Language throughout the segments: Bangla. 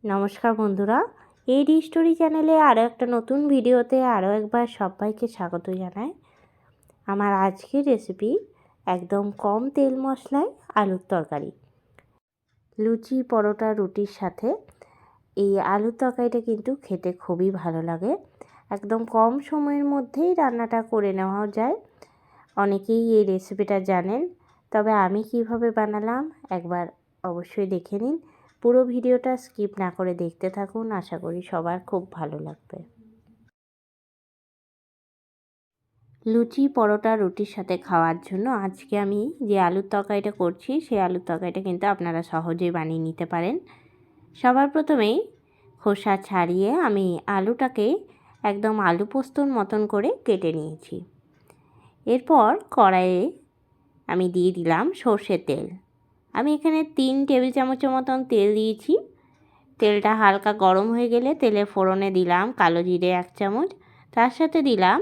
নমস্কার বন্ধুরা, এডি স্টোরি চ্যানেলে আরও একটা নতুন ভিডিওতে আরও একবার সবাইকে স্বাগত জানাই। আমার আজকের রেসিপি একদম কম তেল মশলায় আলুর তরকারি। লুচি, পরোটা, রুটির সাথে এই আলুর তরকারিটা কিন্তু খেতে খুবই ভালো লাগে। একদম কম সময়ের মধ্যেই রান্নাটা করে নেওয়া যায়। অনেকেই এই রেসিপিটা জানেন, তবে আমি কিভাবে বানালাম একবার অবশ্যই দেখে নিন। পুরো ভিডিওটা স্কিপ না করে দেখতে থাকুন, আশা করি সবার খুব ভালো লাগবে। লুচি, পরোটা, রুটির সাথে খাওয়ার জন্য আজকে আমি যে আলুর তরকারিটা করছি সেই আলুর তরকারিটা কিন্তু আপনারা সহজেই বানিয়ে নিতে পারেন। সবার প্রথমেই খোসা ছাড়িয়ে আমি আলুটাকে একদম আলু পোস্তর মতন করে কেটে নিয়েছি। এরপর কড়াইয়ে আমি দিয়ে দিলাম সর্ষের তেল। আমি এখানে 3 টেবিল চামচের মতন তেল দিয়েছি। তেলটা হালকা গরম হয়ে গেলে তেলে ফোড়নে দিলাম কালো জিরে 1 চামচ, তার সাথে দিলাম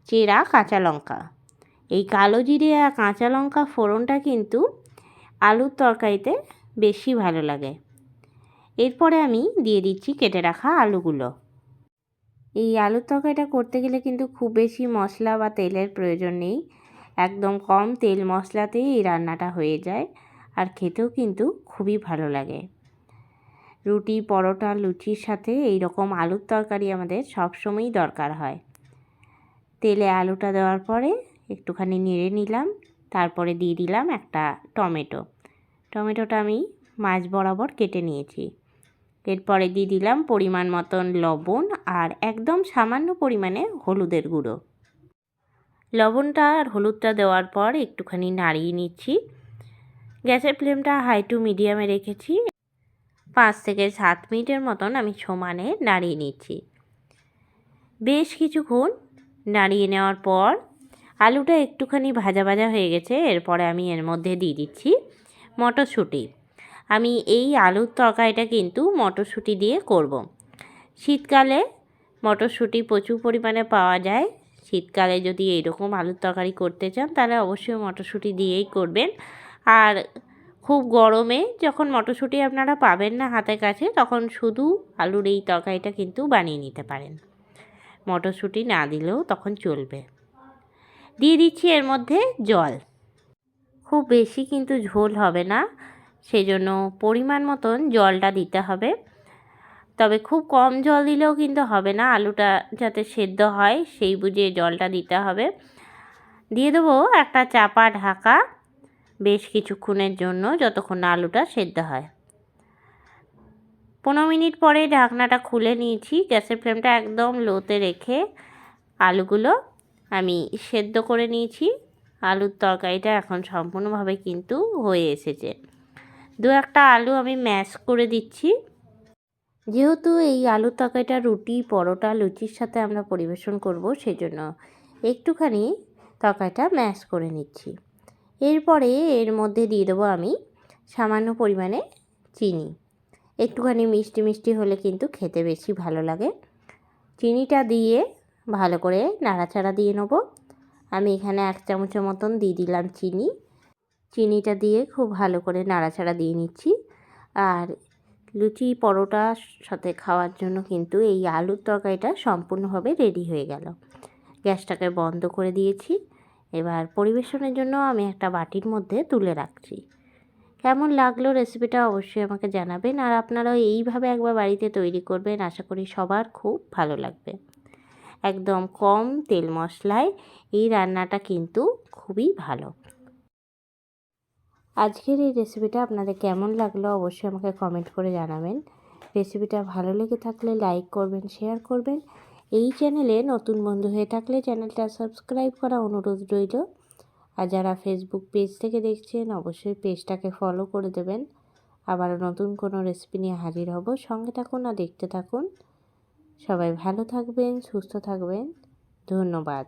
চেরা কাঁচা লঙ্কা। এই কালো জিরে আর কাঁচা লঙ্কা ফোড়নটা কিন্তু আলুর তরকারিতে বেশি ভালো লাগে। এরপরে আমি দিয়ে দিচ্ছি কেটে রাখা আলুগুলো। এই আলুর তরকারিটা করতে গেলে কিন্তু খুব বেশি মশলা বা তেলের প্রয়োজন নেই। একদম কম তেল মশলাতেই এই রান্নাটা হয়ে যায়, আর খেতেও কিন্তু খুবই ভালো লাগে। রুটি, পরোটা, লুচির সাথে এই রকম আলুর তরকারি আমাদের সবসময়ই দরকার হয়। তেলে আলুটা দেওয়ার পরে একটুখানি নেড়ে নিলাম, তারপরে দিয়ে দিলাম একটা টমেটোটা আমি মাঝ বরাবর কেটে নিয়েছি। এরপরে দিয়ে দিলাম পরিমাণ মতন লবণ আর একদম সামান্য পরিমাণে হলুদের গুঁড়ো। লবণটা আর হলুদটা দেওয়ার পর একটুখানি নাড়িয়ে নিচ্ছি। গ্যাসের ফ্লেমটা হাই টু মিডিয়ামে রেখেছি। 5 থেকে 7 মিনিটের মতন আমি সমানে নাড়িয়ে নিচ্ছি। বেশ কিছুক্ষণ নাড়িয়ে নেওয়ার পর আলুটা একটুখানি ভাজা ভাজা হয়ে গেছে। এরপরে আমি এর মধ্যে দিয়ে দিচ্ছি মটরশুঁটি। আমি এই আলুর তরকারিটা কিন্তু মটরশুঁটি দিয়ে করব। শীতকালে মটরশুঁটি প্রচুর পরিমাণে পাওয়া যায়। শীতকালে যদি এইরকম আলুর তরকারি করতে চান তাহলে অবশ্যই মটরশুঁটি দিয়েই করবেন। আর খুব গরমে যখন মটরশুঁটি আপনারা পাবেন না হাতের কাছে, তখন শুধু আলুর এই তরকারিটা কিন্তু বানিয়ে নিতে পারেন। মটরশুঁটি না দিলেও তখন চলবে। দিয়ে দিচ্ছি এর মধ্যে জল। খুব বেশি কিন্তু ঝোল হবে না, সেজন্য পরিমাণ মতন জলটা দিতে হবে। তবে খুব কম জল দিলেও কিন্তু হবে না, আলুটা যাতে সেদ্ধ হয় সেই বুঝে জলটা দিতে হবে। দিয়ে দেবো একটা চাপা ঢাকা বেশ কিছুক্ষণের জন্য, যতক্ষণ না আলুটা সেদ্ধ হয়। 15 মিনিট পরে ঢাকনাটা খুলে নিয়েছি। গ্যাসের ফ্লেমটা একদম লোতে রেখে আলুগুলো আমি সেদ্ধ করে নিয়েছি। আলুর তরকারিটা এখন সম্পূর্ণভাবে কিন্তু হয়ে এসেছে। 2-1টা আলু আমি ম্যাশ করে দিচ্ছি। যেহেতু এই আলুর তরকারিটা রুটি, পরোটা, লুচির সাথে আমরা পরিবেশন করব, সেজন্য একটুখানি তরকারিটা ম্যাশ করে নিচ্ছি। এরপরে এর মধ্যে দিয়ে দেবো আমি সামান্য পরিমাণে চিনি। একটুখানি মিষ্টি মিষ্টি হলে কিন্তু খেতে বেশি ভালো লাগে। চিনিটা দিয়ে ভালো করে নাড়াচাড়া দিয়ে নেব। আমি এখানে 1 চামচের মতন দিয়ে দিলাম চিনি। চিনিটা দিয়ে খুব ভালো করে নাড়াচাড়া দিয়ে নিচ্ছি। আর লুচি, পরোটার সাথে খাওয়ার জন্য কিন্তু এই আলুর তরকারিটা সম্পূর্ণভাবে রেডি হয়ে গেল। গ্যাসটাকে বন্ধ করে দিয়েছি। এবার পরিবেশনের জন্য আমি একটা বাটির মধ্যে তুলে রাখছি। কেমন লাগলো রেসিপিটা অবশ্যই আমাকে জানাবেন, আর আপনারাও এইভাবে একবার বাড়িতে তৈরি করবেন, আশা করি সবার খুব ভালো লাগবে। একদম কম তেল মশলায় এই রান্নাটা কিন্তু খুবই ভালো। আজকের এই রেসিপিটা আপনাদের কেমন লাগলো অবশ্যই আমাকে কমেন্ট করে জানাবেন। রেসিপিটা ভালো লেগে থাকলে লাইক করবেন, শেয়ার করবেন। এই চ্যানেলে নতুন বন্ধু হয়ে থাকলে চ্যানেলটা সাবস্ক্রাইব করা অনুরোধ রইল। আর যারা ফেসবুক পেজ থেকে দেখছেন অবশ্যই পেজটাকে ফলো করে দেবেন। আবারও নতুন কোনো রেসিপি নিয়ে হাজির হব। সঙ্গে থাকুন আর দেখতে থাকুন। সবাই ভালো থাকবেন, সুস্থ থাকবেন। ধন্যবাদ।